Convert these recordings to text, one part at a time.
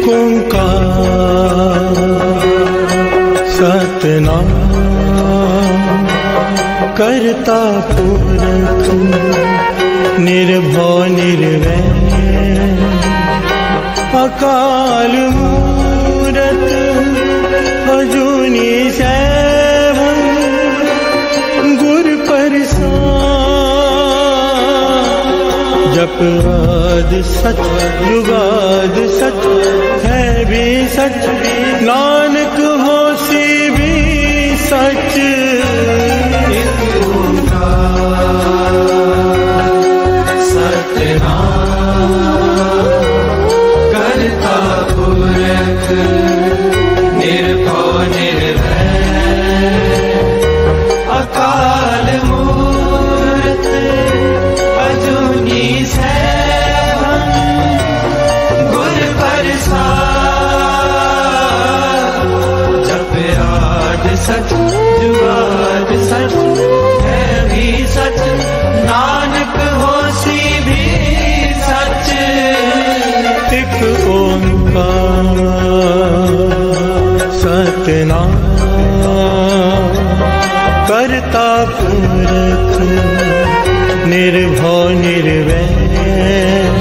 ओंकार सतनाम करता पुरख निर्भव निर्वैर अकाल मूरत अजूनी सैभं गुर प्रसाद जप आद सच जुगाद सच है भी सच नानक होसी भी सच करता पुरख निर्भव निर्वैर अकाल मूरत अजूनी सैभं गुर प्रसाद जप आद सच जुगाद सच है भी सच नानक होसी भी सच एक ओंकार सतनाम करता पुरख निर्भव निर्वैर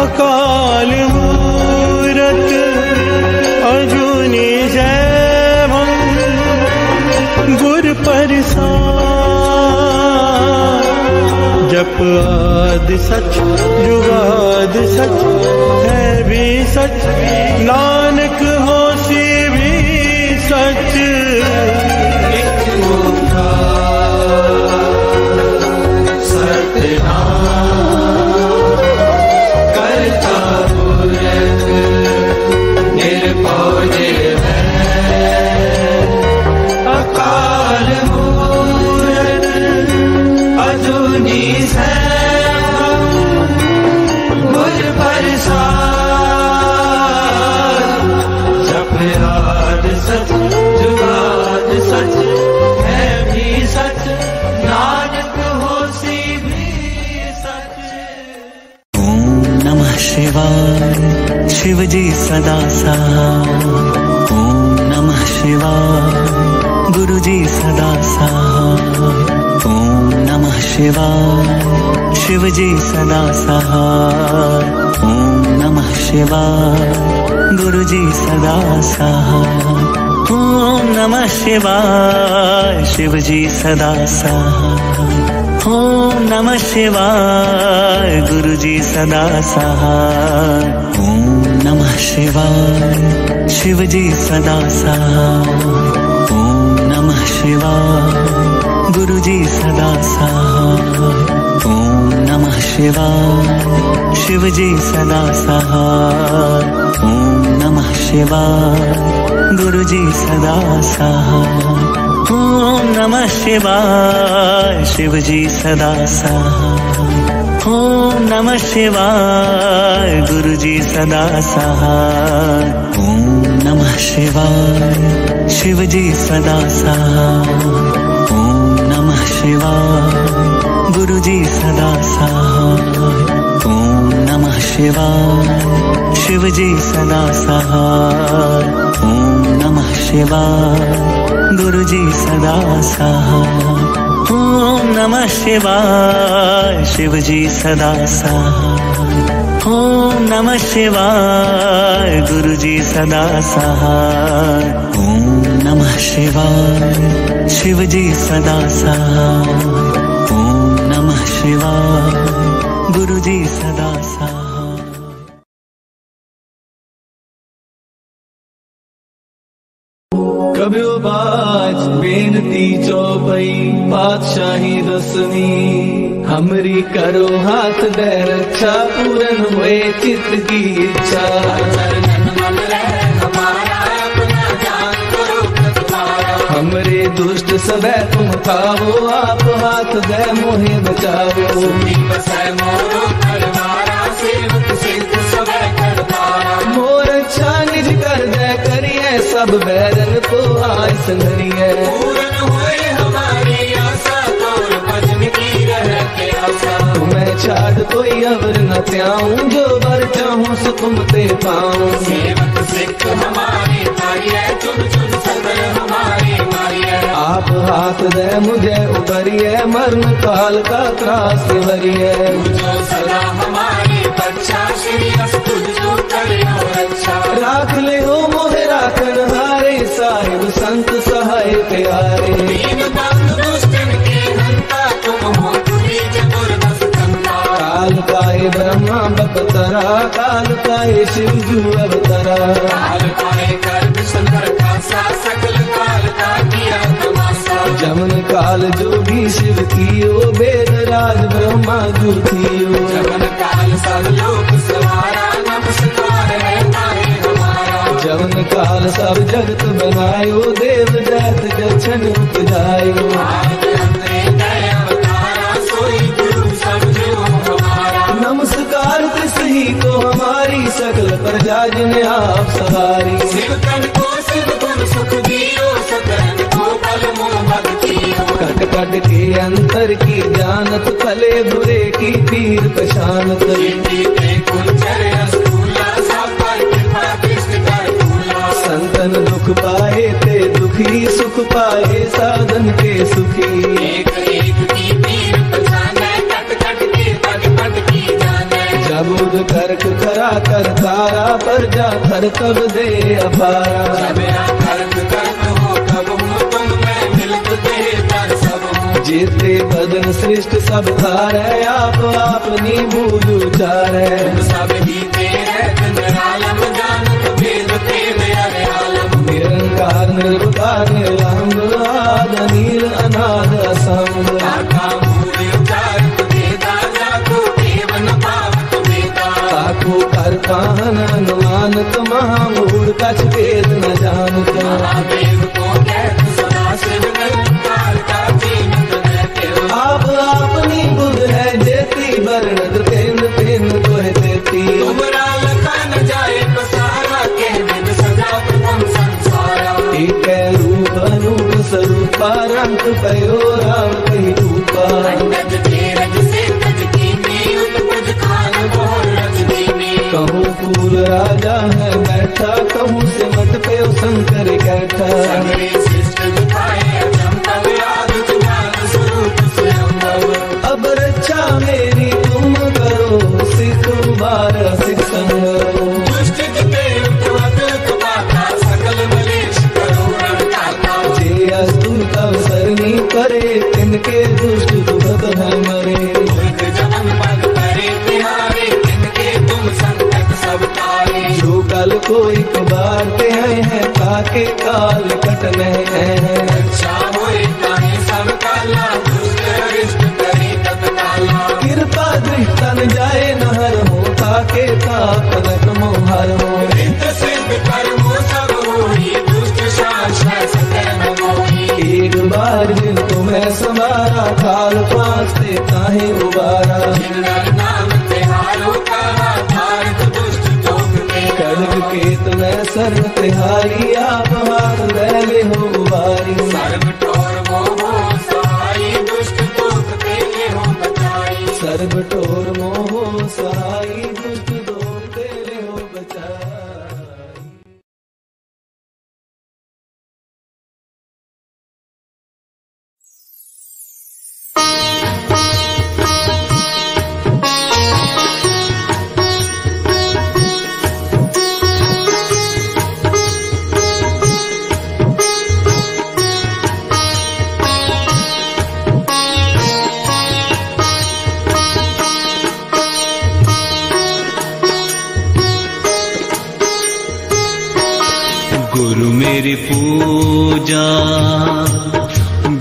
अकाल मूरत अजूनी सैभं गुर प्रसाद जप आद सच जुगाद सच है भी सच नानक होसी भी सच करता पुरख निर्भव निर्वैर अकाल मूरत अजूनी सैभं गुर प्रसाद जप आद सच जुगाद सच है भी सच नानक होसी भी सच। ओम नमः शिवाय शिवजी सदा सहाय। ओम नमः शिवाय गुरुजी सदा सहाय। ओम नमः शिवाय शिवजी सदा सहाय। ओम नमः शिवाय गुरुजी सदा सहाय। ओम नमः शिवाय शिवजी सदा सहाय। ओम नमः शिवाय गुरुजी सदा सहाय। ओम नमः शिवाय शिवजी सदा सहाय। ओम नमः शिवाय गुरुजी सदा सहाय। ओम नमः शिवाय शिवजी सदा सहाय। ओम नमः शिवाय गुरुजी सदा सहाय। ओम नमः शिवाय शिवजी सदा सहाय। ओम नमः शिवाय गुरुजी सदा सहाय। ओम नमः शिवाय शिवजी सदा सहाय। ओम नमः शिवाय गुरुजी सदा सहाय। ओम नमः शिवाय शिवजी सदा सहाय। ओम नमः शिवाय गुरुजी सदा सहाय। ओम नमः शिवाय शिवजी सदा सहाय। ओम नमः शिवाय गुरुजी सदा सहाय। ओम नमः शिवाय शिवजी सदा सहाय। ओम नमः शिवाय गुरुजी सदा सहाय। कब्यो बाज बेनती चौपई पातशाही दसवीं हमरी करो हाथ दे रक्षा पूरन हुए चित्त की इच्छा। हमरे दुष्ट सब तुम खाओ आप हाथ दे मोहे बचाओ। मोर अच्छा निज कर दे करिए सब बैरन को आय संघरिए। तुम्हें छाड़ कोई अवर न त्याऊं, जो बर चाहूं सो तुम ते पाऊं। सेवक सिख हमारे मारिए, चुन चुन सकर हमारे मारिए। आप हाथ दे मुझे उबरिए, मरण काल का त्रास वरिए। जो सदा हमारी बच्चा, श्री अस्तु जो करे अच्छा। राख ले हो मोहे राखन हारे, साहिब संत सहाय प्यारे। दीन बंधु दुष्टन के हंता, तुम हो तुरी जबरदस्त कंता। काल पाए ब्रह्मा बपतरा, काल पाए शिव जू अवतरा। काल पाए कर शंकर का सा, सकल काल का किया तमाशा। जमन काल जोगी शिव कियो, वेद राज ब्रह्मा जू थियो। जमन काल सब लोक सवारा, नमस्कार है तारे हमारा। जमन काल सब जगत बनायो, देव दैत जछन उपजायो। आद अंतरे दया अवतारा, सोई गुरु सब जो हमारा। नमस्कार तिस ही को हमारी, सकल प्रजा जिन आप सवारी। शिव तन को शिव गुण सुख दियो, सकल को कल मोह भक्तियो। कट कट के अंतर की जानत, भले बुरे की पीर पशानत। जीते कुंजर अस्तूला, सापर कृपा कृष्ण कर फूला। संतन दुख पाए ते दुखी, सुख पाए साधन के सुखी। एक एक की पीर पहचाने, कट कट के पग पग की जाने। जबुद करक करा कर तारा, पर जा कर तब दे अपारा। मेरा कर्म कर्म हो कब हो, तुम मैं मिलत दे तर सब हो। जेते बदन सृष्ट सब थारे, आप अपनी बूझ उचारे। तुम सब ही तेरे निरालम, जानत भेद भेद अरे आलम। निरंकार निर्विकार निरलंब, आद नील अनाद असंग। आका मूल उचारित वेदा, जाको देव न पावत वेदा। ताको कर काहन अनुमानत, महामूढ़ कछ वेद न जानत। महादेव को कहत सदा शिव, निरंकार का जीवित रहते हो। आप अपनी बुध है जेती, वर्णत तेन तेन तोह देती। तुमरा लखा न जाए पसारा, के बिन सजा प्रथम संसारा। एक रूप अनूप स्वरूपा, रंग पयो राम कही रूपा। अंगद तेरज से तज कीनी, उत्पज खान बहुर रज दीनी। कहूँ फूल राजा है बैठा, कहूँ से मत पे शंकर कैठा। सगरे शिष्ट दिखाए अचंभव, आदि ज्ञान स्वरूप स्वयंभव। अब रक्षा मेरी तुम करो, सिख बार सिख संगरो। दुष्ट जिते उपवत कुपाता, सकल मलेश करो रणदाता। जे अस्तुत अवसरनी करे, तिनके दुष्ट दुखत है मरे। दुर्ग जमन पद करे तिहारे, तिनके तुम संकट सब तारे। जो कल को एक बार ते हैं, ताके काल कटने हैं। अच्छा होए ताहे सब काला, दुष्ट अरिष्ट करे तत्काला। कृपा दृष्टन जाए नहर हो, ताके ताकनक मोहर हो। रित सिद्ध कर्मो सब होई, दुष्ट शासन सतह न मोही। एक बार जिन तुम्हें संवारा, काल पास्ते काहे उबारा। जिनर नाम तिहारो कहा, भारत दुष्ट लोक में। कड़क केत में सर्व तिहारी, आप हाथ ले हो उबारी। सर्व ठोर मोहो सहाई, दुष्ट लोक तेले हो बचाई। सर्व ठोर मोह सहाई, दुष्ट दोष तेरे हो बचाई। गुरु मेरी पूजा,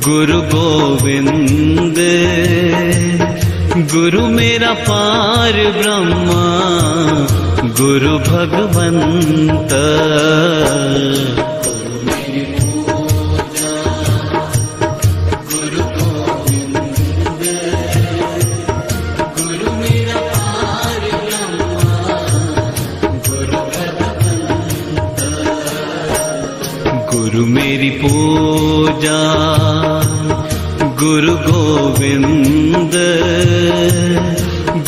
गुरु गोविंद। गुरु मेरा पार ब्रह्मा, गुरु भगवंत। गुरु मेरी पूजा, गुरु गोविंद।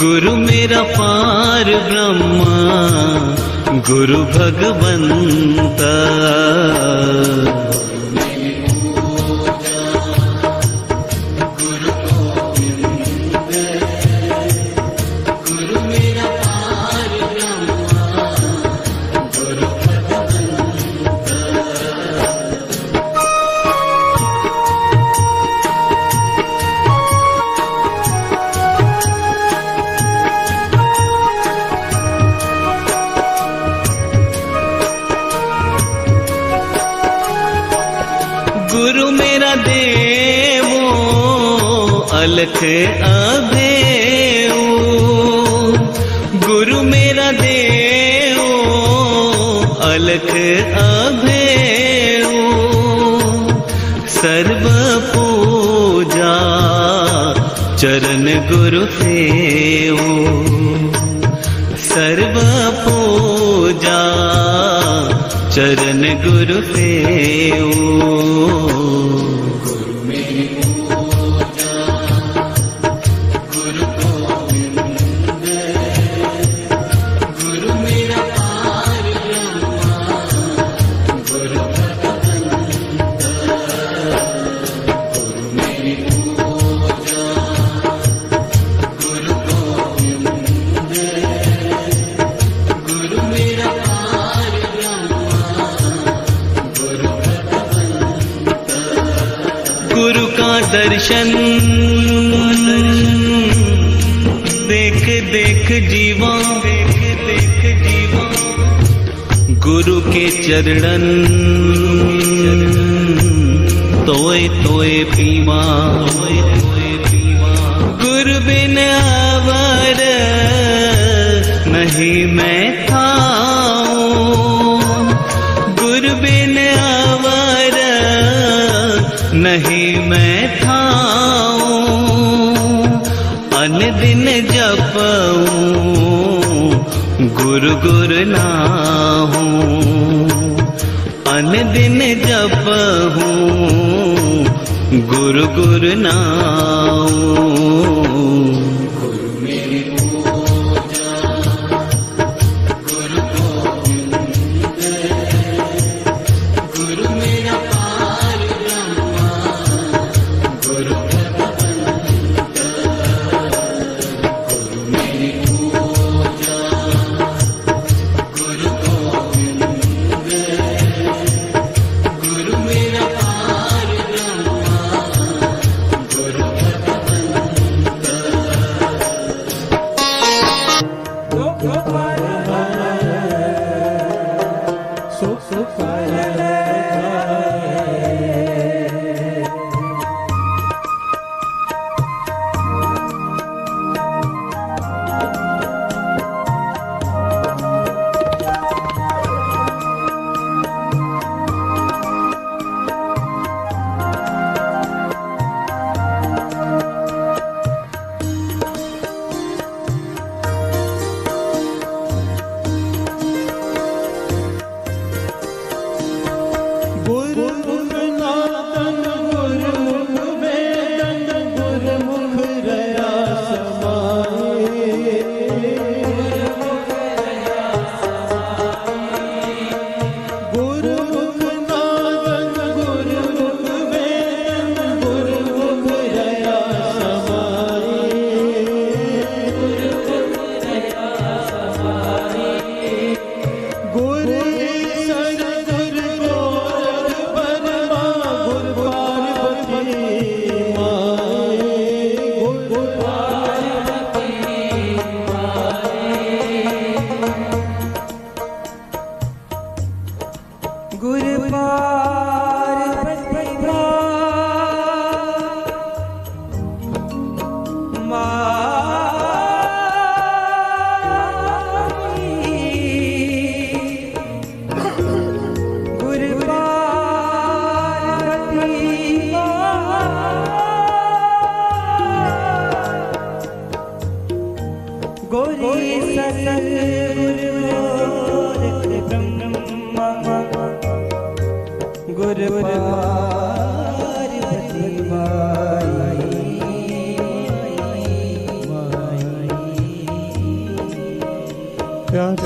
गुरु मेरा पार ब्रह्मा, गुरु भगवंता। गुरु मेरा देवो अलख अभेओ, गुरु मेरा देवो अलख अभेओ। सर्व पूजा चरण गुरु सेवो, सर्व पूजा चरण गुरु सेवो। गुरु का दर्शन देख देख जीवा, देख देख जीवा। गुरु के चरणन तोए तोए पीवा, तोए तोए पीवा। गुरु बिन अवर नहीं मैं खाऊं, गुरु बिन अवर नहीं मैं खाऊं। अन दिन जपऊं गुरु गुरु नाहूं, अन दिन जपऊं गुरु गुरु नाहूं।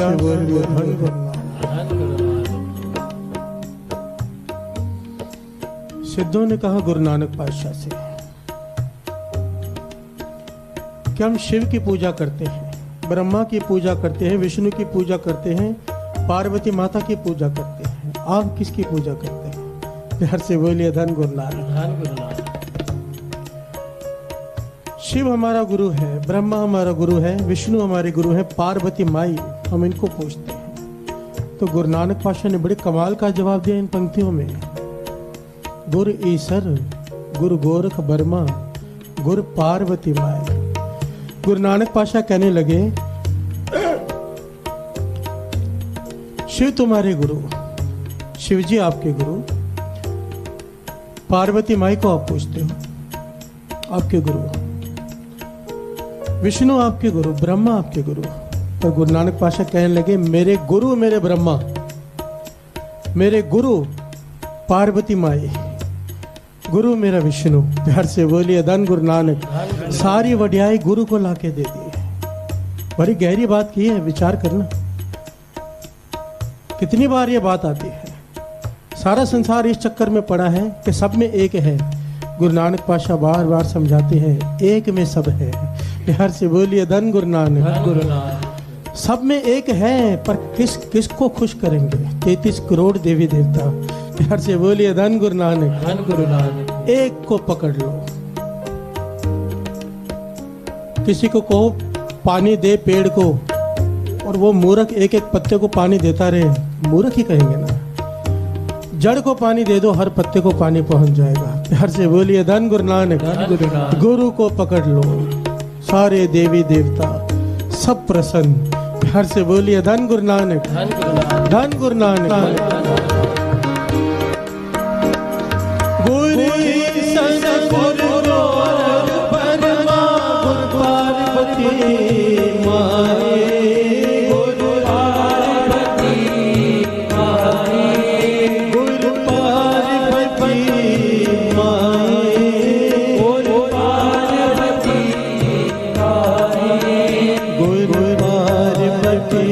से बोलिए धन गुरुनानक। सिद्धों ने कहा गुरु नानक पातशाह से कि हम शिव की पूजा करते हैं, ब्रह्मा की पूजा करते हैं, विष्णु की पूजा करते हैं, पार्वती माता की पूजा करते हैं, आप किसकी पूजा करते हैं? प्यार से बोलिए धन गुरु नानक। धन गुरु नानक। शिव हमारा गुरु है, ब्रह्मा हमारा गुरु है, विष्णु हमारे गुरु है, पार्वती माई हम इनको पूजते हैं। तो गुरु नानक पातशाह ने बड़े कमाल का जवाब दिया इन पंक्तियों में। गुरु ईसर, गुरु गोरख बर्मा, गुरु पार्वती माई। गुरु नानक पातशाह कहने लगे शिव तुम्हारे गुरु, शिव जी आपके गुरु, पार्वती माई को आप पूछते हो आपके गुरु, विष्णु आपके गुरु, ब्रह्मा आपके गुरु। पर गुरु नानक पातशाह कहने लगे मेरे गुरु मेरे ब्रह्मा, मेरे गुरु पार्वती माई, गुरु मेरा विष्णु। प्यार से बोलिए धन गुरु नानक। सारी वड्याई गुरु को लाके दे दी। बड़ी गहरी बात की है, विचार करना। कितनी बार ये बात आती है, सारा संसार इस चक्कर में पड़ा है कि सब में एक है। गुरु नानक पातशाह बार बार समझाते हैं एक में सब है। प्यार से बोलिए धन गुरु नानक। गुरु नानक। सब में एक है, पर किसको खुश करेंगे? 33 करोड़ देवी देवता। प्यार से बोलिए धन गुरु नानक। धन गुरु नानक। एक को पकड़ लो। किसी को कहो पानी दे पेड़ को, और वो मूर्ख एक एक पत्ते को पानी देता रहे, मूर्ख ही कहेंगे ना। जड़ को पानी दे दो, हर पत्ते को पानी पहुंच जाएगा। प्यार से बोलिए धन गुरु नानक। गुरु को पकड़ लो, सारे देवी देवता सब प्रसन्न। प्यार से बोलिए धन गुरु नानक। धन गुरु नानक। गुरु सन गुरु गोरख बर्मा, गुरु पार्वती माई, गुरु पार्वती माई, गुरु पार्वती माई, गुरु पार्वती माई, गुरु पार्वती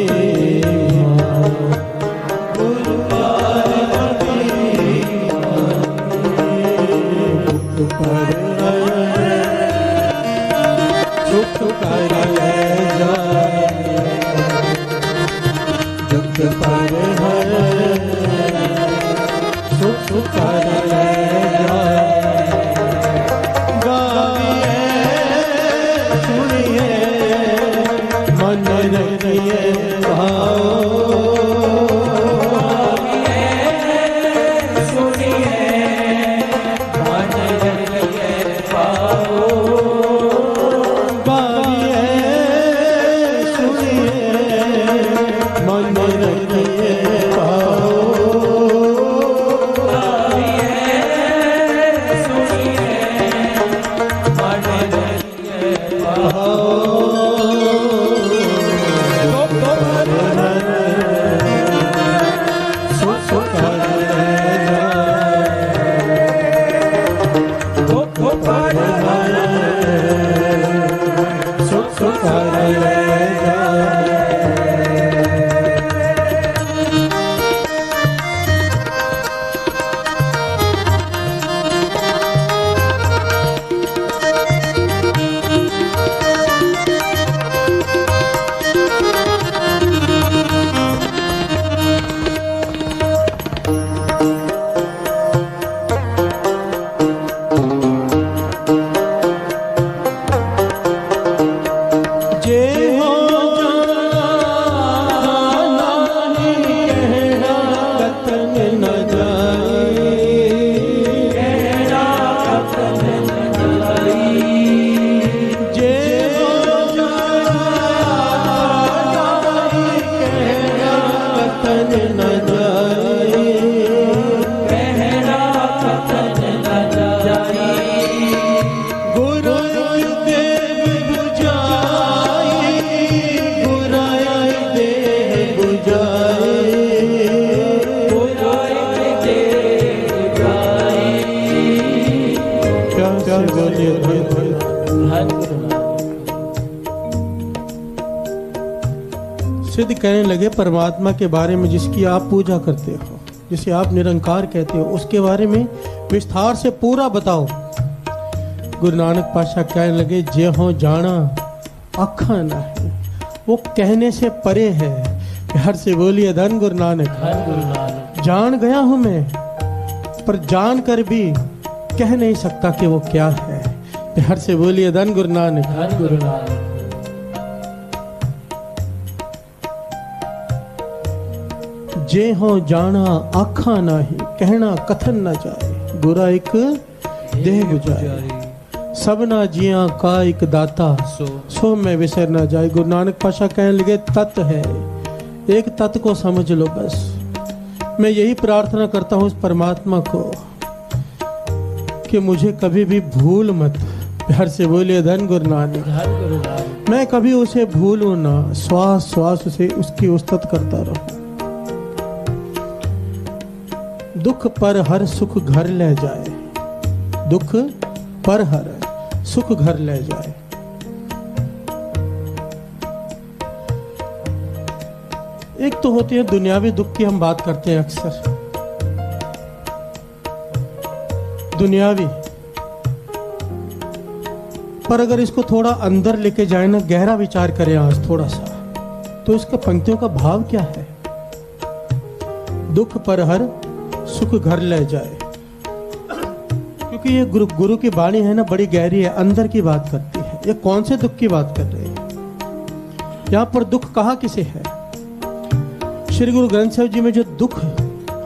यदि कहने लगे परमात्मा के बारे में जिसकी आप पूजा करते हो, जिसे आप निरंकार कहते हो, उसके बारे में विस्तार से पूरा बताओ। गुरु नानक पातशाह कहने लगे जे हो जाना आखा नहीं, वो कहने से परे है। प्यार से बोलिए धन गुरु नानक। जान गया हूं मैं, पर जान कर भी कह नहीं सकता कि वो क्या है। प्यार से बोलिए धन गुरु नानक। जे हो जाना आखा नाही, कहना कथन न जाए। गुरा एक देह बुझाए, सबना जिया का एक दाता, सो मैं विसर न जाए। गुरु नानक पातशाह कहने लगे तत्व है, एक तत्व को समझ लो बस। मैं यही प्रार्थना करता हूँ उस परमात्मा को कि मुझे कभी भी भूल मत। प्यार से बोलिए धन गुरु नानक। मैं कभी उसे भूलूं ना, श्वास श्वास से उसकी उस्तत करता रहूं। दुख पर हर सुख घर ले जाए, दुख पर हर सुख घर ले जाए। एक तो होती है दुनियावी दुख की, हम बात करते हैं अक्सर दुनियावी, पर अगर इसको थोड़ा अंदर लेके जाए ना, गहरा विचार करें आज थोड़ा सा, तो इसका पंक्तियों का भाव क्या है? दुख पर हर सुख घर ले जाए। क्योंकि ये गुरु की वाणी है ना, बड़ी गहरी है, अंदर की बात करती है। ये कौन से दुख की बात कर रहे हैं? यहाँ पर दुख कहा किसे है? श्री गुरु ग्रंथ साहिब जी में जो दुख,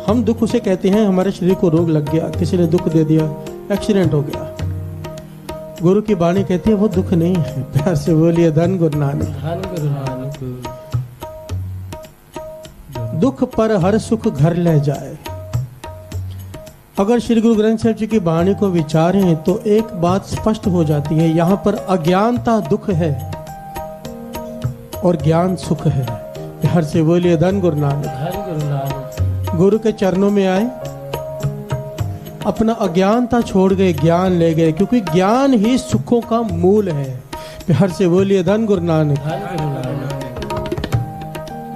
हम दुख उसे कहते हैं हमारे शरीर को रोग लग गया, किसी ने दुख दे दिया, एक्सीडेंट हो गया। गुरु की वाणी कहती है वो दुख नहीं है। प्यार से बोलिए धन गुरु नानक। दुख पर हर सुख घर ले जाए। अगर श्री गुरु ग्रंथ साहिब जी की वाणी को विचारें तो एक बात स्पष्ट हो जाती है, यहाँ पर अज्ञानता दुख है और ज्ञान सुख है। प्यार से बोलिए धन गुरु नानक। गुरु के चरणों में आए, अपना अज्ञानता छोड़ गए, ज्ञान ले गए, क्योंकि ज्ञान ही सुखों का मूल है। प्यार से बोलिए धन गुरु नानक।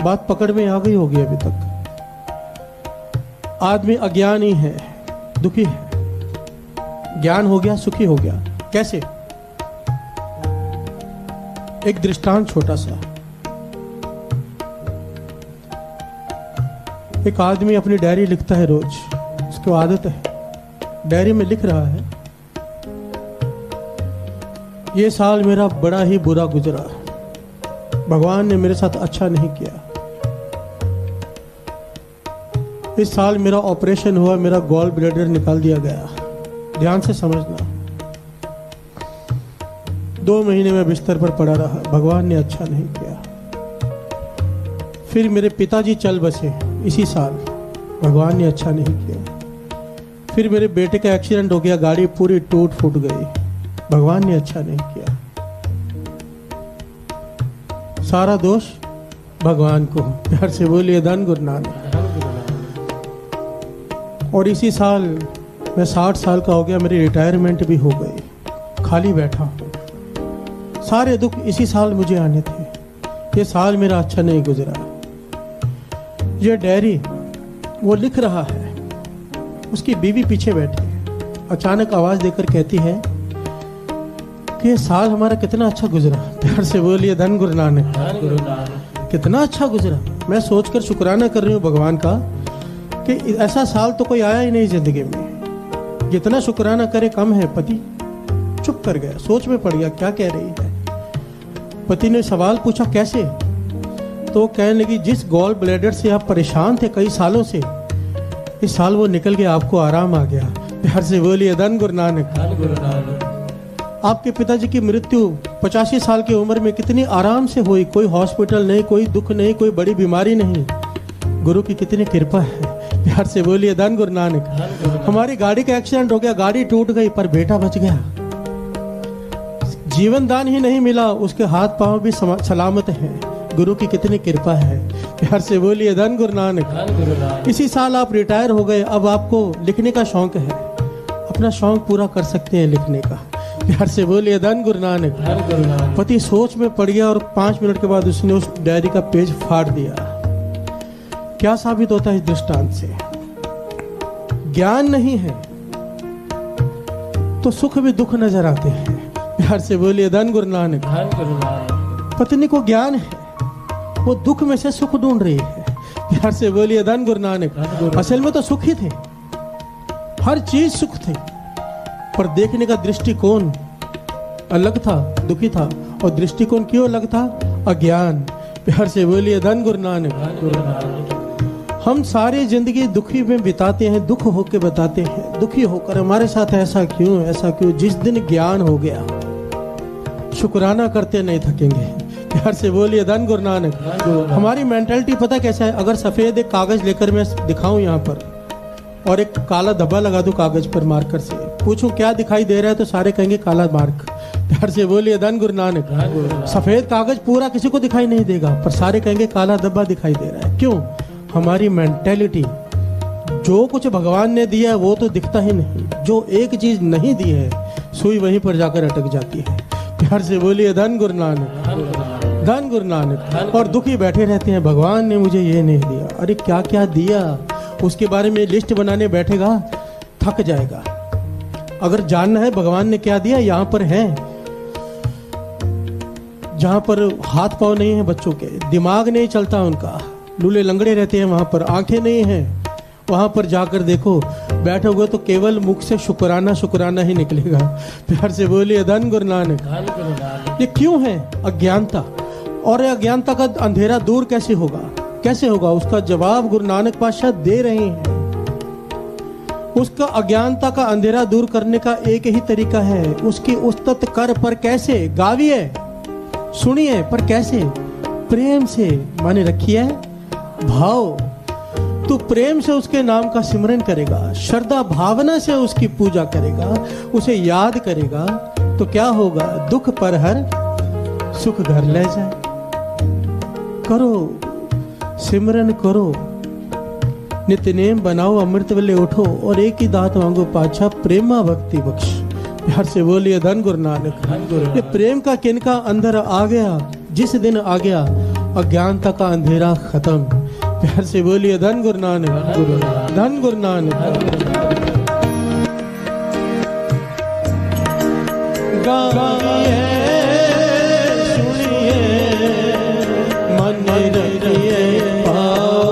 बात पकड़ में आ गई होगी अभी तक। आदमी अज्ञानी है, दुखी है, ज्ञान हो गया, सुखी हो गया। कैसे? एक दृष्टांत छोटा सा। एक आदमी अपनी डायरी लिखता है रोज, उसको आदत है, डायरी में लिख रहा है ये साल मेरा बड़ा ही बुरा गुजरा, भगवान ने मेरे साथ अच्छा नहीं किया। इस साल मेरा ऑपरेशन हुआ, मेरा गॉल ब्लैडर निकाल दिया गया। ध्यान से समझना, 2 महीने में बिस्तर पर पड़ा रहा, भगवान ने अच्छा नहीं किया। फिर मेरे पिताजी चल बसे इसी साल, भगवान ने अच्छा नहीं किया। फिर मेरे बेटे का एक्सीडेंट हो गया, गाड़ी पूरी टूट फूट गई, भगवान ने अच्छा नहीं किया। सारा दोष भगवान को। प्यार से बोलिए धन गुरु नानक। और इसी साल मैं 60 साल का हो गया, मेरी रिटायरमेंट भी हो गई, खाली बैठा हूँ। सारे दुख इसी साल मुझे आने थे, ये साल मेरा अच्छा नहीं गुजरा। ये डायरी वो लिख रहा है, उसकी बीवी पीछे बैठी है, अचानक आवाज देकर कहती है कि ये साल हमारा कितना अच्छा गुजरा। प्यार से बोलिए धन गुरु नानक। कितना अच्छा गुजरा। मैं सोचकर शुक्राना कर रही हूँ भगवान का कि ऐसा साल तो कोई आया ही नहीं जिंदगी में। जितना शुक्राना करे कम है। पति चुप कर गया, सोच में पड़ गया क्या कह रही है। पति ने सवाल पूछा कैसे? तो कहने लगी जिस गॉल ब्लैडर से आप परेशान थे कई सालों से, इस साल वो निकल गया, आपको आराम आ गया। प्यार से बोलिए धन गुरु नानक। आपके पिताजी की मृत्यु 85 साल की उम्र में कितनी आराम से हुई, कोई हॉस्पिटल नहीं, कोई दुख नहीं, कोई बड़ी बीमारी नहीं। गुरु की कितनी कृपा है। प्यार से बोलिए धन गुरु नानक। हमारी गाड़ी का एक्सीडेंट हो गया, गाड़ी टूट गई, पर बेटा बच गया। जीवन दान ही नहीं मिला, उसके हाथ पांव भी सलामत हैं। गुरु की कितनी कृपा है। प्यार से बोलिए धन गुरु नानक। इसी साल आप रिटायर हो गए, अब आपको लिखने का शौक है, अपना शौक पूरा कर सकते हैं लिखने का। प्यार से बोलिए धन गुरु नानक। पति सोच में पड़ गया और 5 मिनट के बाद उसने उस डायरी का पेज फाड़ दिया। क्या साबित होता है इस दृष्टांत से? ज्ञान नहीं है तो सुख भी दुख नजर आते हैं। प्यार से बोलिए धन गुरु नानक। पत्नी को ज्ञान है, वो दुख में से सुख ढूंढ रही है। प्यार से बोलिए धन गुरु नानक। असल में तो सुख ही थे, हर चीज सुख थी, पर देखने का दृष्टिकोण अलग था, दुखी था। और दृष्टिकोण क्यों अलग था? अज्ञान। प्यार से बोलिए धन गुरु नानक। हम सारी जिंदगी दुखी में बिताते हैं, दुख होके बताते हैं, दुखी होकर हमारे साथ ऐसा क्यों, ऐसा क्यों। जिस दिन ज्ञान हो गया, शुक्राना करते नहीं थकेंगे। प्यार से बोलिए धन गुरु नानक। हमारी मेंटालिटी पता कैसा है? अगर सफेद एक कागज लेकर मैं दिखाऊं यहाँ पर और एक काला धब्बा लगा दूं कागज पर मार्कर से, पूछूं क्या दिखाई दे रहा है, तो सारे कहेंगे काला मार्क। प्यार से बोलिए धन गुरु नानक। सफेद कागज पूरा किसी को दिखाई नहीं देगा, पर सारे कहेंगे काला धब्बा दिखाई दे रहा है। क्यों? हमारी मेंटेलिटी, जो कुछ भगवान ने दिया है वो तो दिखता ही नहीं, जो एक चीज नहीं दी है सुई वहीं पर जाकर अटक जाती है। प्यार से बोलिए धन गुरु नानक, धन गुरु नानक। और दुखी बैठे रहते हैं, भगवान ने मुझे ये नहीं दिया। अरे क्या क्या दिया, उसके बारे में लिस्ट बनाने बैठेगा थक जाएगा। अगर जानना है भगवान ने क्या दिया, यहाँ पर है। जहाँ पर हाथ पांव नहीं है बच्चों के, दिमाग नहीं चलता उनका, लूले लंगड़े रहते हैं, वहां पर आंखें नहीं हैं, वहां पर जाकर देखो, बैठोगे तो केवल मुख से शुक्राना शुक्राना ही निकलेगा। प्यार से बोलिए धन गुरु नानक। ये क्यों है? अज्ञानता। और अज्ञानता का अंधेरा दूर कैसे होगा? कैसे होगा? उसका जवाब गुरु नानक पातशाह दे रहे हैं। उसका अज्ञानता का अंधेरा दूर करने का एक ही तरीका है, उसकी उस्तत कर। पर कैसे? गाविए, सुनिए, पर कैसे? प्रेम से। माने रखिए भाव। तू प्रेम से उसके नाम का सिमरन करेगा, श्रद्धा भावना से उसकी पूजा करेगा, उसे याद करेगा, तो क्या होगा? दुख पर हर सुख घर ले जाए। करो, सिमरन करो, नित्यनेम बनाओ, अमृत वेले उठो और एक ही दात मांगो, पाछा प्रेमा भक्ति बख्श। प्यार से बोलिए धन गुरु नानक। ये प्रेम का किनका अंदर आ गया, जिस दिन आ गया अज्ञानता का अंधेरा खत्म। प्यार से बोलिए धन गुरु नानक, धन गुरु नानक। गाइए सुनिए मन रखिए पाओ,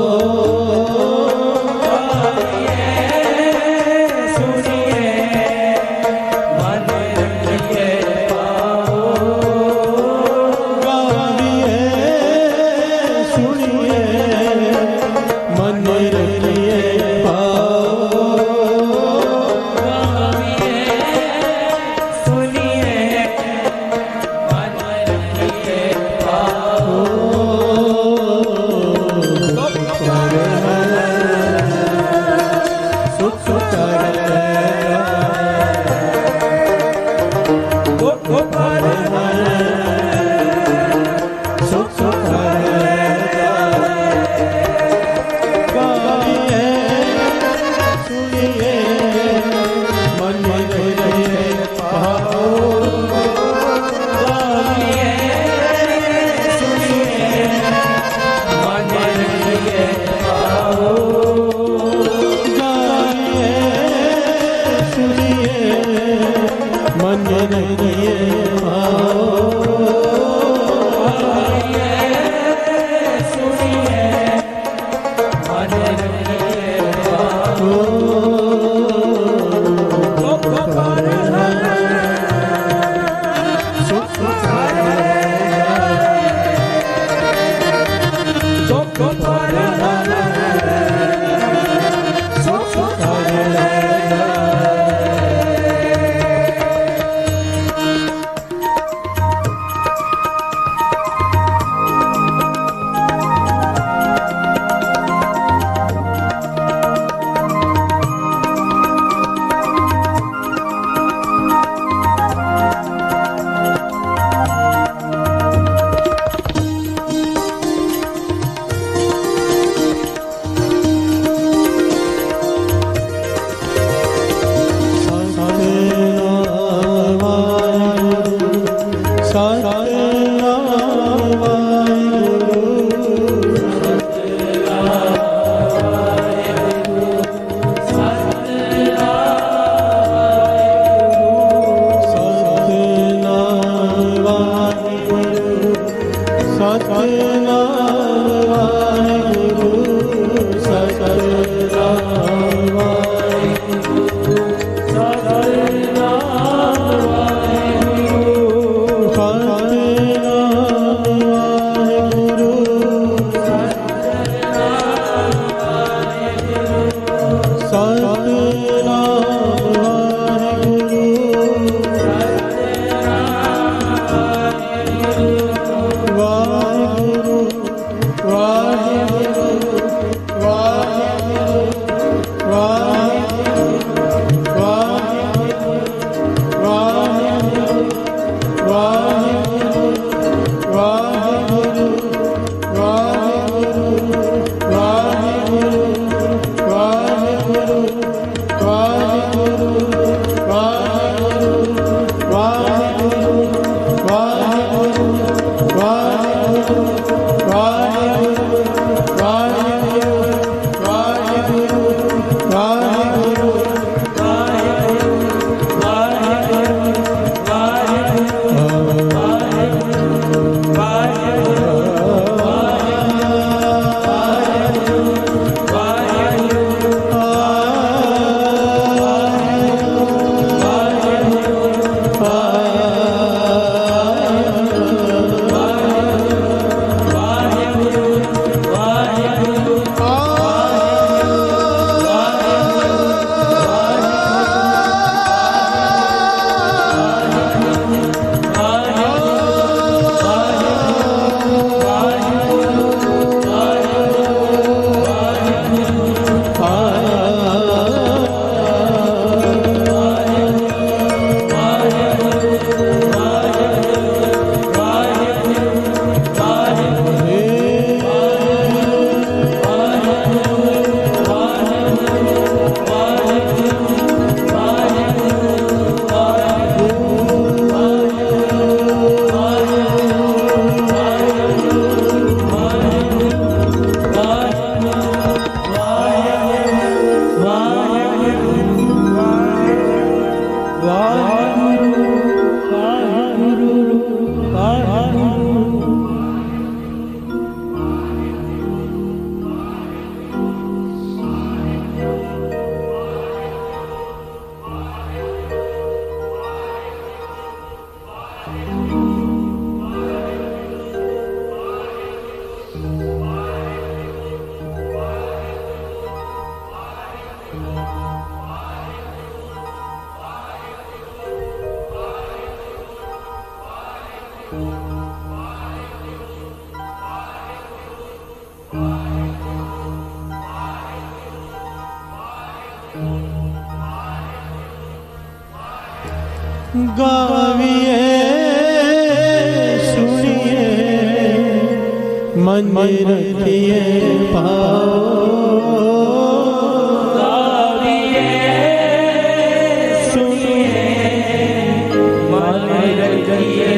गाविए सुनिए मन में रखिए पाओ। गाविए सुनिए मन में रखिए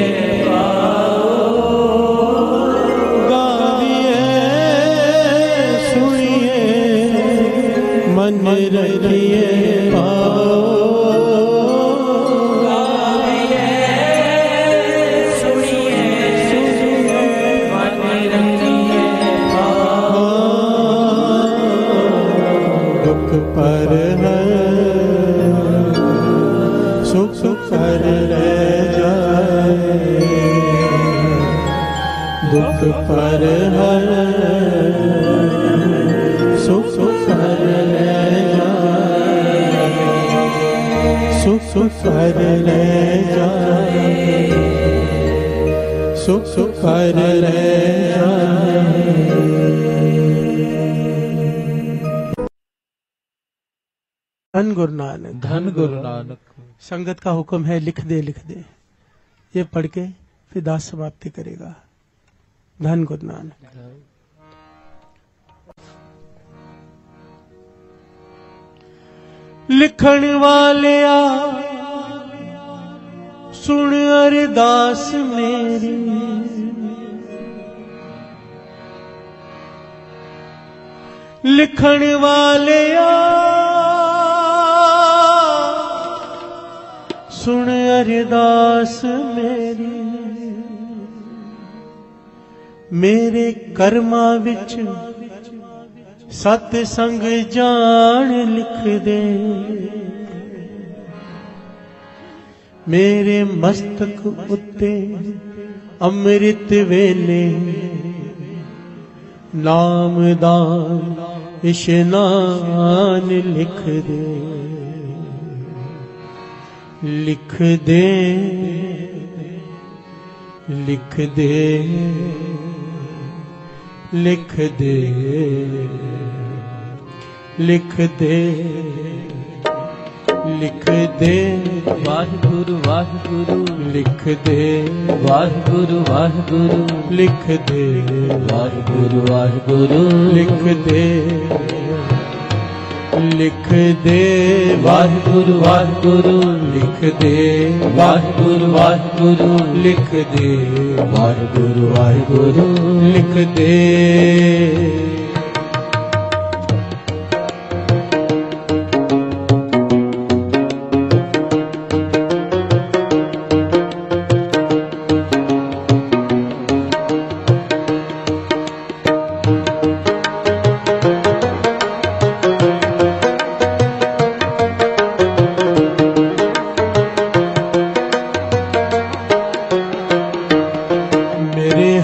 मन में रखिए पाओ। गाविए सुनिए मन में रखिए पाओ। दुख पर है सुख कर रह जाए। दुख पर है सुख कर रह जाए। सुख कर रह जाए। सुख कर रह जाए। धन गुरु नानक, धन गुरु नानक। संगत का हुक्म है लिख दे लिख दे। ये पढ़ के फिर दास समाप्ति करेगा। धन गुरु नानक। लिखण वालिया सुन अरदास मेरी। लिखण वालिया सुन अरदास मेरी। मेरे कर्मा विच सत संग जान लिख दे। मेरे मस्तक उत्ते अमृत वेले नामदान इशनान लिख दे। लिख दे लिख दे लिख दे लिख दे लिख दे। वाहिगुरु वाहिगुरु लिख दे वाहिगुरु वाहिगुरु लिख दे वाहिगुरु वाहिगुरु लिख दे लिख दे। वाहिगुरु वाहिगुरु लिख दे वाहिगुरु वाहिगुरु लिख दे वाहिगुरु वाहिगुरु लिख दे।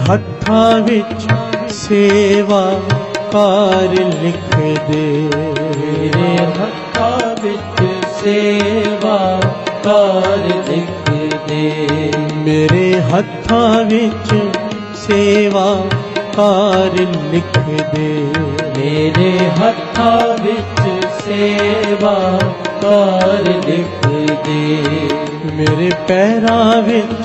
हत्थां विच सेवा कार लिख दे। मेरे हत्थां विच सेवा कार लिख दे। मेरे हत्थां विच सेवा कार लिख दे। मेरे हत्थां विच सेवा कार लिख दे। मेरे पैरां विच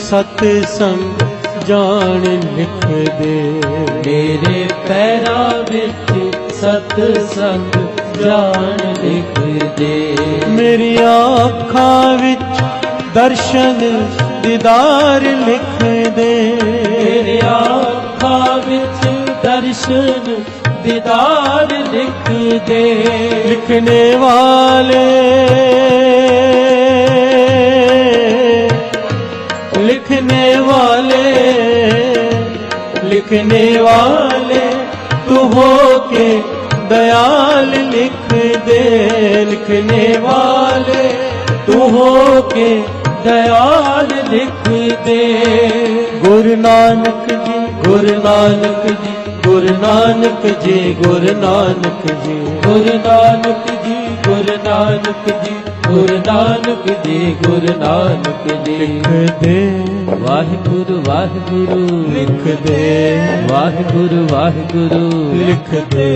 सतसंग जान लिख दे। मेरे पैरां विच सतसंग जान लिख दे। मेरी आँखां विच दर्शन दीदार लिख दे। मेरी आँखां विच दर्शन दीदार लिख दे। लिखने वाले लिखने वाले लिखने वाले तू हो के दयाल लिख दे। लिखने वाले तू हो के दयाल लिख दे। गुरु नानक जी गुरु नानक जी गुरु नानक जी गुरु नानक जी गुरु नानक जी गुरु नानक जी गुरु नानक जी गुरु नानक जी। लिख दे वाहिगुरु वाहिगुरु लिख दे वाहिगुरु वाहिगुरु लिख दे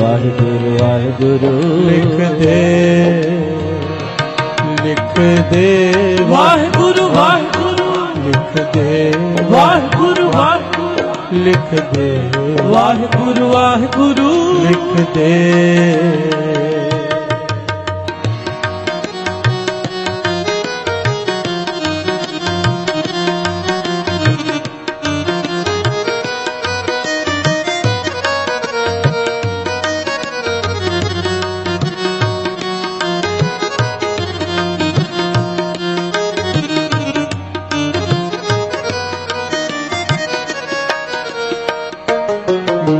वाहिगुरु वाहिगुरु लिख दे लिख लिख दे वाहिगुरु वाहिगुरु लिख दे वाहिगुरु वाहिगुरु लिख दे वाहिगुरु वाहिगुरु लिख दे।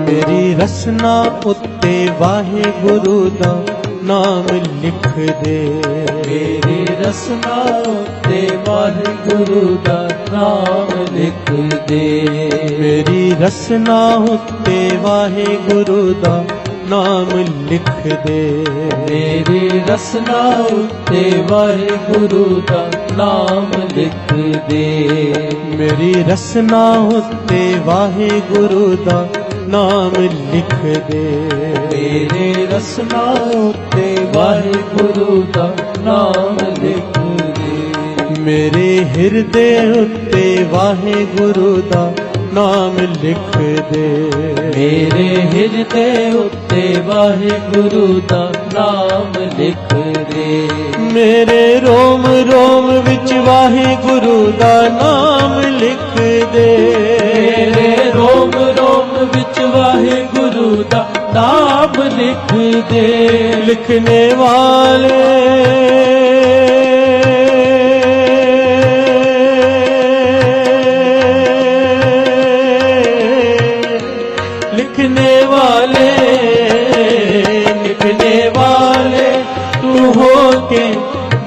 मेरी रसना उत्ते वाहिगुरु दा नाम लिख दे। मेरी रसना उत्ते वाहिगुरु दा नाम लिख दे। मेरी रसना उत्ते वाहिगुरु दा नाम लिख दे। मेरी रसना उत्ते वाहिगुरु दा नाम लिख दे। मेरी रसना उत्ते वाहिगुरु दा नाम लिख दे। मेरे रसना उत्ते वाहिगुरु दा नाम लिख दे। मेरे हिरदे उत्ते वाहिगुरु दा नाम लिख दे। मेरे हिरदे उत्ते वाहिगुरु दा नाम लिख दे। मेरे रोम रोम विच वाहिगुरु दा नाम लिख दे। मेरे रोम रोम विच वाहिगुरु दा नाम लिख दे। लिखने वाले लिखने वाले लिखने वाले तू हो के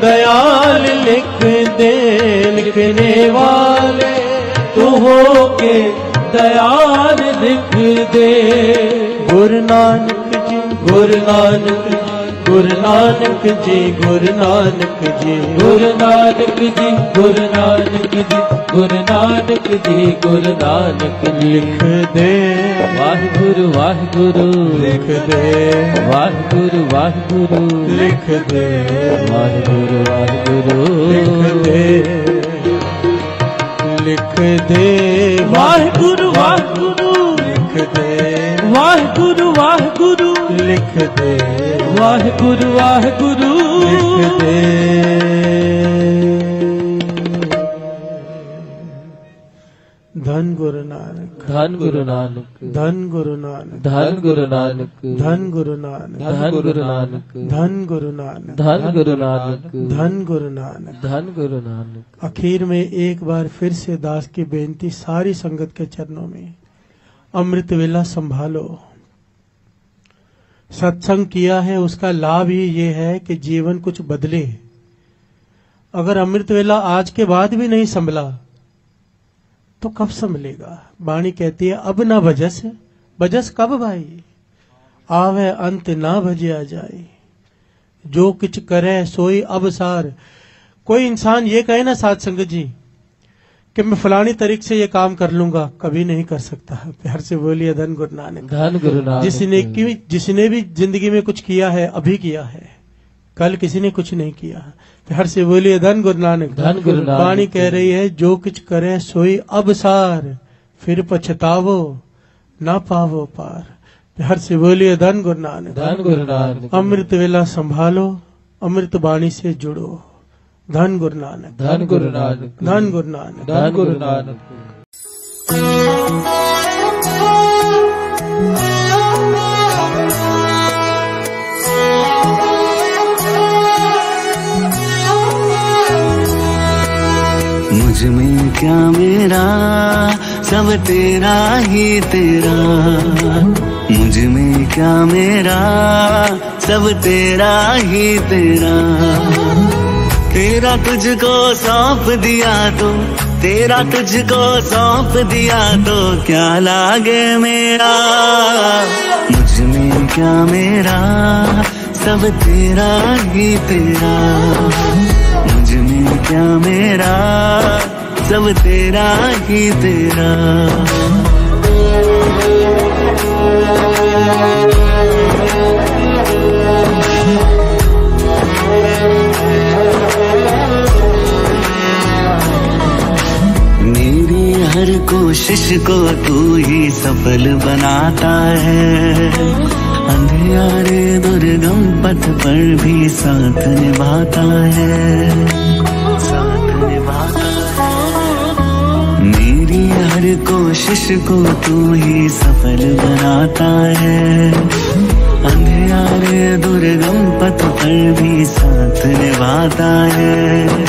दयाल लिख दे। लिखने वाले तू हो के दयाल लिख दे। गुरु नानक जी गुरु नानक गुरु नानक जी गुरु नानक जी गुरु नानक जी गुरु नानक जी गुरु नानक जी गुरु नानक जी लिख दे वाहिगुरु वाहिगुरु लिख दे वाहिगुरु वाहिगुरु लिख दे वाहिगुरु वाहिगुरु लिख दे वाहिगुरु वाहिगुरु लिख दे वाहिगुरु वाहिगुरु लिख दे वाहिगुरु वाहिगुरु लिख दे। धन गुरु नानक धन गुरु नानक धन गुरु नानक धन गुरु नानक धन गुरु नानक धन गुरु नानक धन गुरु नानक धन गुरु नानक धन गुरु नानक। धन गुरु नानक। आखिर में एक बार फिर से दास की बेनती सारी संगत के चरणों में, अमृत वेला संभालो। सत्संग किया है उसका लाभ ही ये है कि जीवन कुछ बदले। अगर अमृत वेला आज के बाद भी नहीं संभला तो कब संभलेगा? वाणी कहती है अब ना भजस, भजस कब भाई? आवे अंत ना भजिया जाए, जो कुछ करे सोई अबसार। कोई इंसान ये कहे ना साध संगत जी कि मैं फलानी तारीख से ये काम कर लूंगा, कभी नहीं कर सकता। प्यार से बोलिए धन गुरु नानक। धन गुरु नानक। जिसने भी जिंदगी में कुछ किया है अभी किया है, कल किसी ने कुछ नहीं किया। प्यार से बोलिए धन गुरु नानक। धन गुरु नानक। वाणी कह रही है जो कुछ करे सोई अबसार, फिर पछतावो ना पावो पार। प्यार से बोलिए धन गुरु नानक। धन गुरु नानक। अमृत वेला संभालो, अमृत वाणी से जुड़ो। धन गुरु नानक। धन गुरु नानक। धन गुरु नानक। धन गुरु नानक। मुझ में क्या मेरा, सब तेरा ही तेरा। मुझ में क्या मेरा, सब तेरा ही तेरा। तेरा तुझको सौंप दिया तो, तेरा तुझको सौंप दिया तो क्या लागे मेरा। मुझ में क्या मेरा, सब तेरा ही तेरा। मुझ में क्या मेरा, सब तेरा ही तेरा। हर कोशिश को तू ही सफल बनाता है। अंधियारे दुर्गम पथ पर भी साथ निभाता है, साथ निभाता है। मेरी हर कोशिश को तू ही सफल बनाता है। अंधियारे दुर्गम पथ पर भी साथ निभाता है।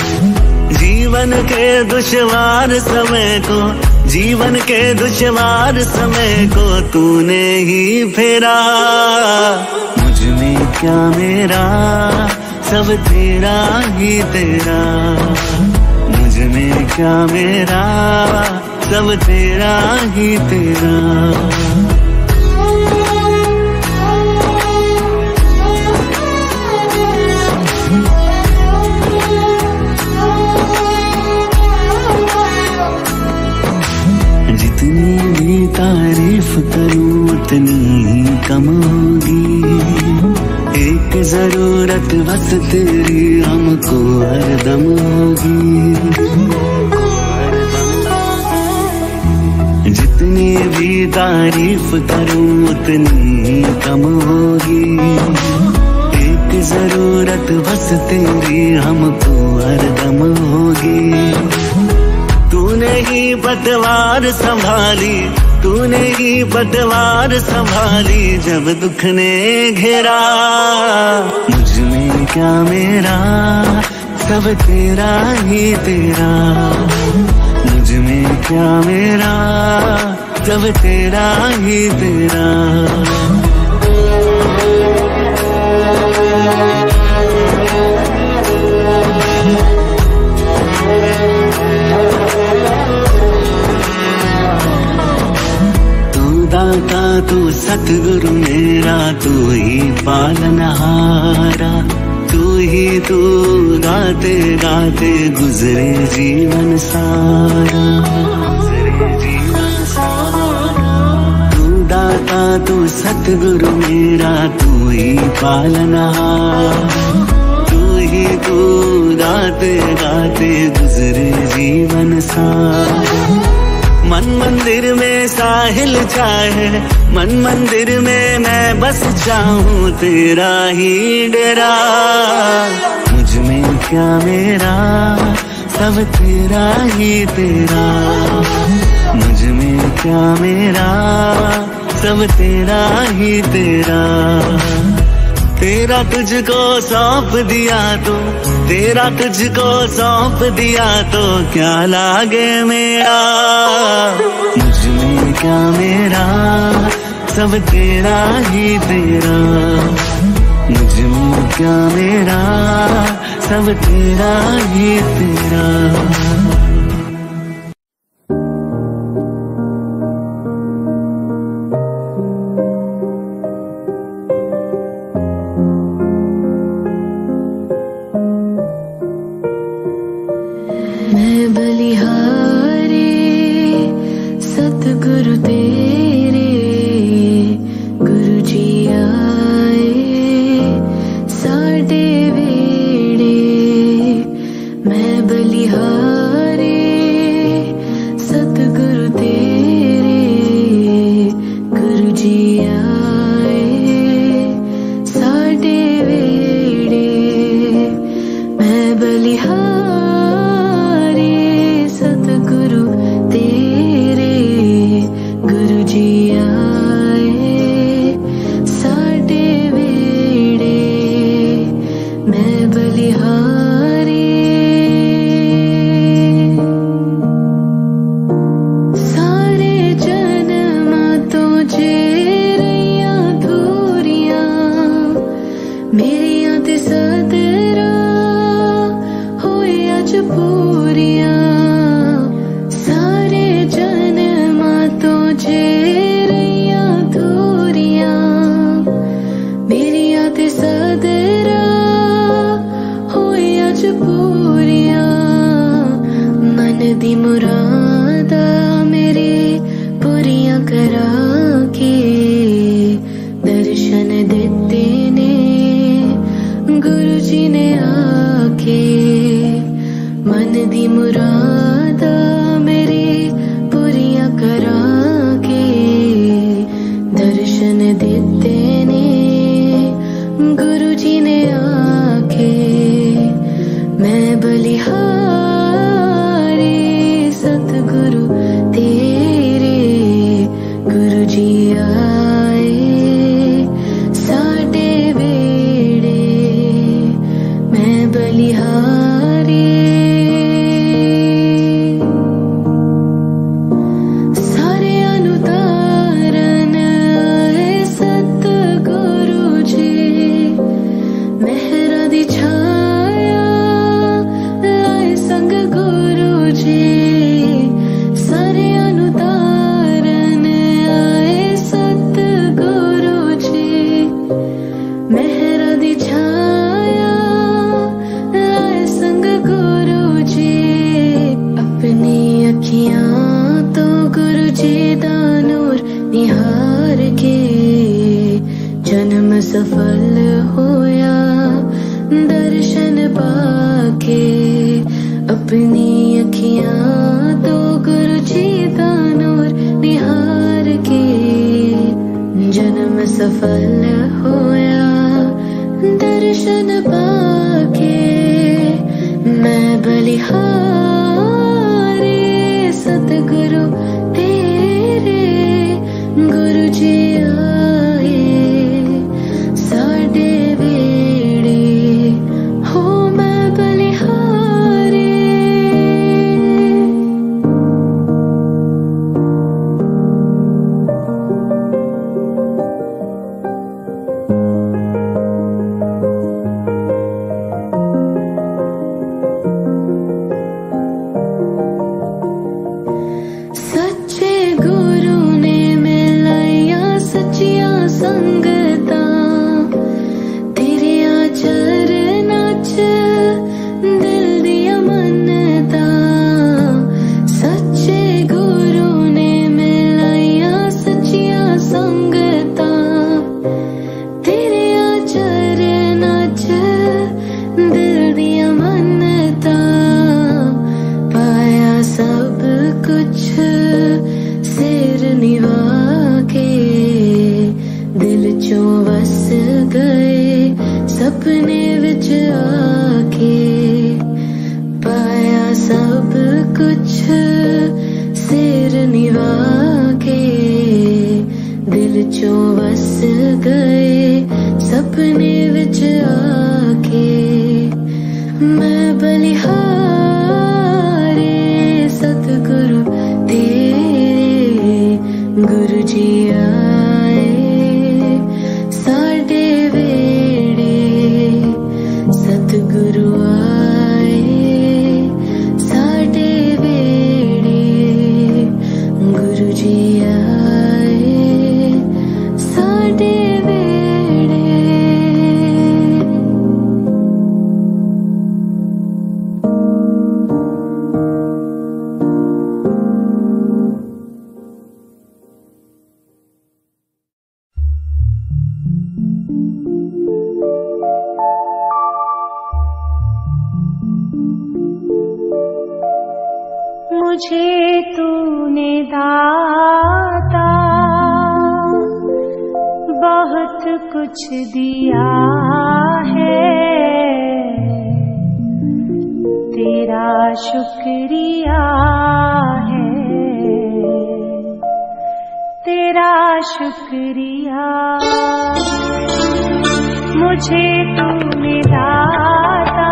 जीवन के दुश्वार समय को, जीवन के दुश्वार समय को तूने ही फेरा। मुझ में क्या मेरा, सब तेरा ही तेरा। मुझ में क्या मेरा, सब तेरा ही तेरा। जितनी भी तारीफ करूं उतनी ही कम होगी। एक जरूरत बस तेरी हमको हरदम होगी। जितनी भी तारीफ करूं उतनी ही कम होगी। एक जरूरत बस तेरी हमको हरदम होगी। तूने ही पतवार संभाली, तूने ही पतवार संभाली जब दुख ने घेरा। मुझ में क्या मेरा, सब तेरा ही तेरा। मुझ में क्या मेरा, सब तेरा ही तेरा। दाता तू सतगुरु मेरा, तू ही पालनहारा। तू ही तू गाते गाते गुजरे जीवन सारा, गुजरे जीवन सारा। तू दाता तू सतगुरु मेरा, तू ही पालनहारा। तू ही तू गाते गाते गुजरे जीवन सारा। मन मंदिर में साहिल चाहे, मन मंदिर में मैं बस चाहूं तेरा ही डेरा। मुझ में क्या मेरा, सब तेरा ही तेरा। मुझ में क्या मेरा, सब तेरा ही तेरा। तेरा तुझको सौंप दिया तो, तेरा तुझको सौंप दिया तो क्या लागे मेरा। मुझ में क्या मेरा, सब तेरा ही तेरा। मुझ में क्या मेरा, सब तेरा ही तेरा। मैं बलिहारी सतगुरु तेरे, गुरु जी आए साडे वेड़े। मैं बलिहारी सतगुरु तेरे, गुरु जी आए साडे वेड़े। मैं बलिहारी सतगुरु तेरे, गुरु जी आए साडे वेड़े। मैं बलिहारी सारे जन्मां तो जे रहियां धूरियां, मेरियां ते सदरा होए अज पूरियां। सारे जन्मां तो जे रहियां धूरियां, मेरियां ते सदरा होए अज पूरियां। मन दी मुरादा मेरे पूरियां करा के, दर्शन दिते ने गुरु जी ने आके। मन दी मुरादा मेरे जी ने आके मैं बलिहारी सतगुरु तेरे गुरु जी आए साडे वेड़े मैं बलिहारी सफल होया दर्शन पाके अपनी अखियां तो गुरु जी दा नूर निहार के जन्म सफल होया दर्शन पाके मैं बलिहारी सतगुरु तेरे गुरु जी सपने विच आके पाया सब कुछ सिर निभा के दिल चो वस गए सपने विच आके मैं बलिहारी सतगुरु तेरे गुरु जी आए साडे सतगुरु आए साडे वेड़े गुरु जी आए साडे वेड़े। मुझे तूने दाता बहुत कुछ दिया है तेरा शुक्रिया है तेरा शुक्रिया। मुझे तूने दाता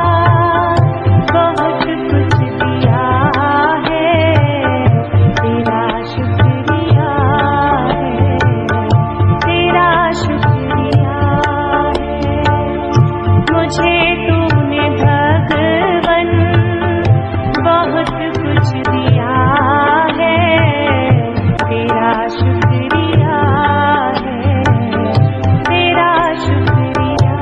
बहुत कुछ दिया मुझे तूने भगवन बहुत कुछ दिया है तेरा शुक्रिया है तेरा शुक्रिया।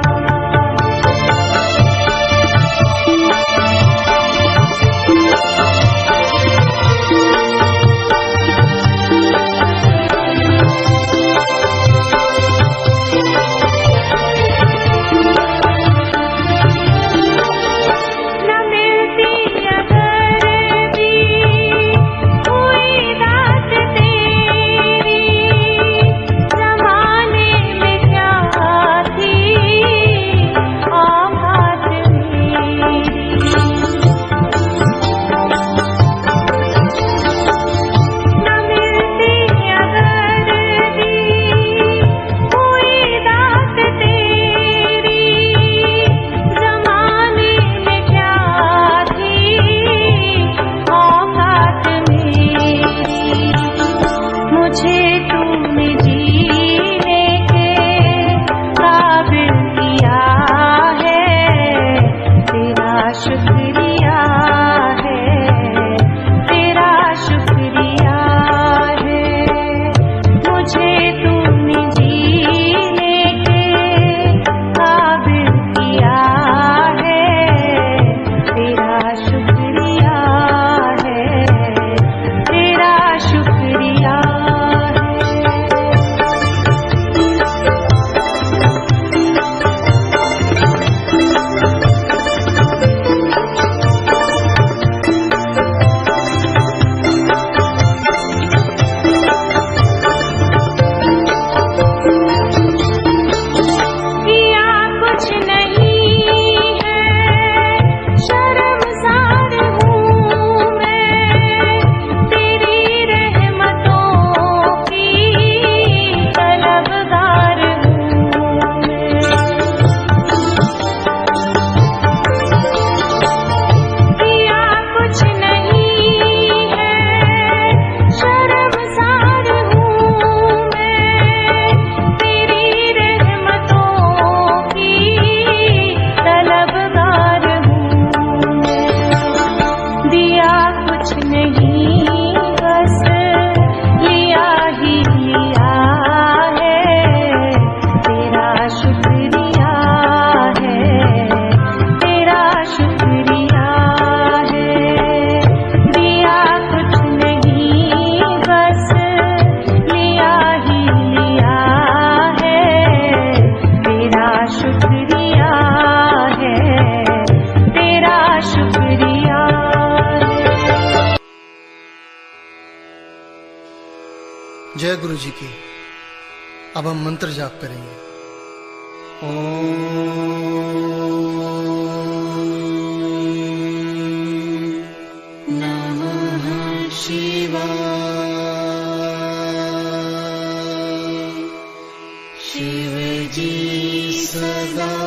जय गुरु जी की। अब हम मंत्र जाप करेंगे। नमः शिवाय। शिव जी सदा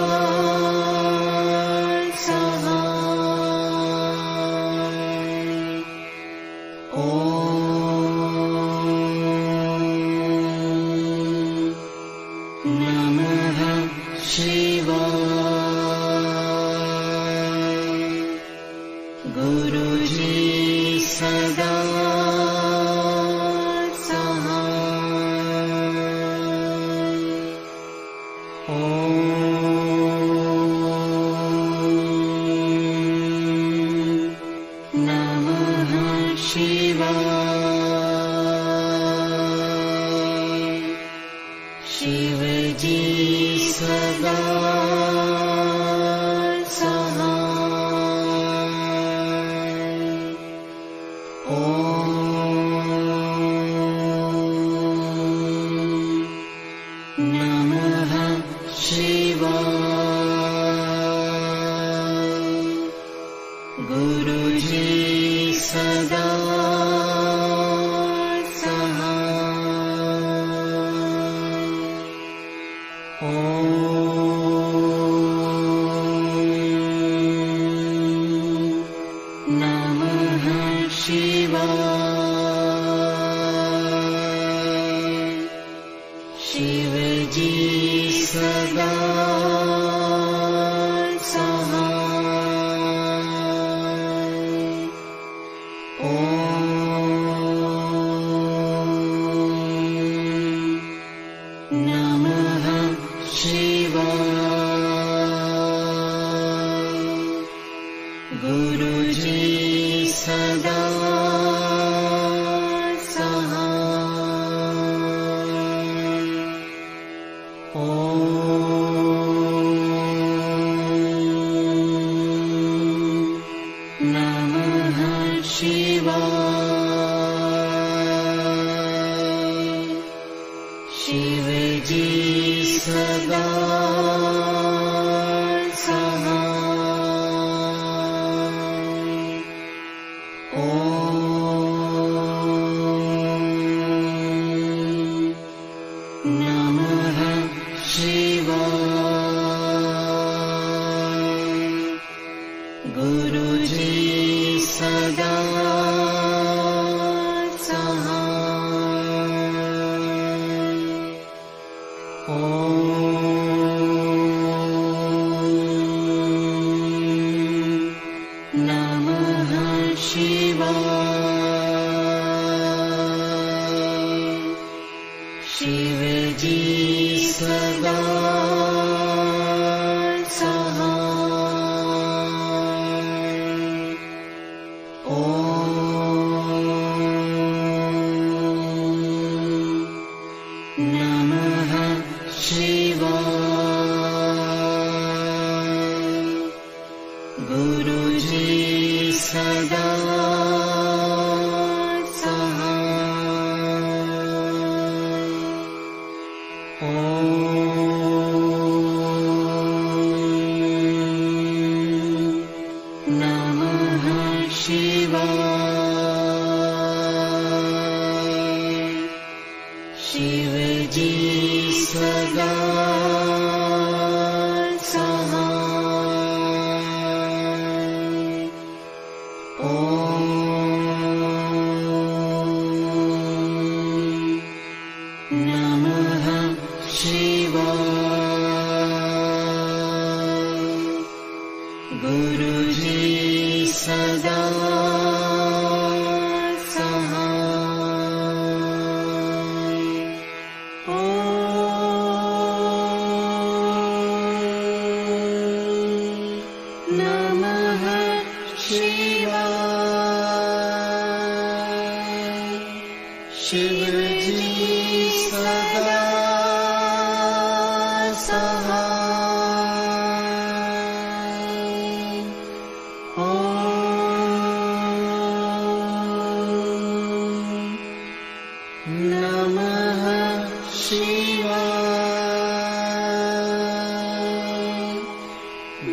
नमः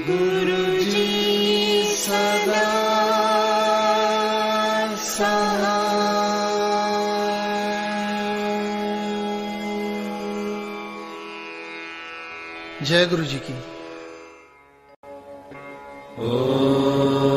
गुरु जी सदा जय गुरु जी की। ओ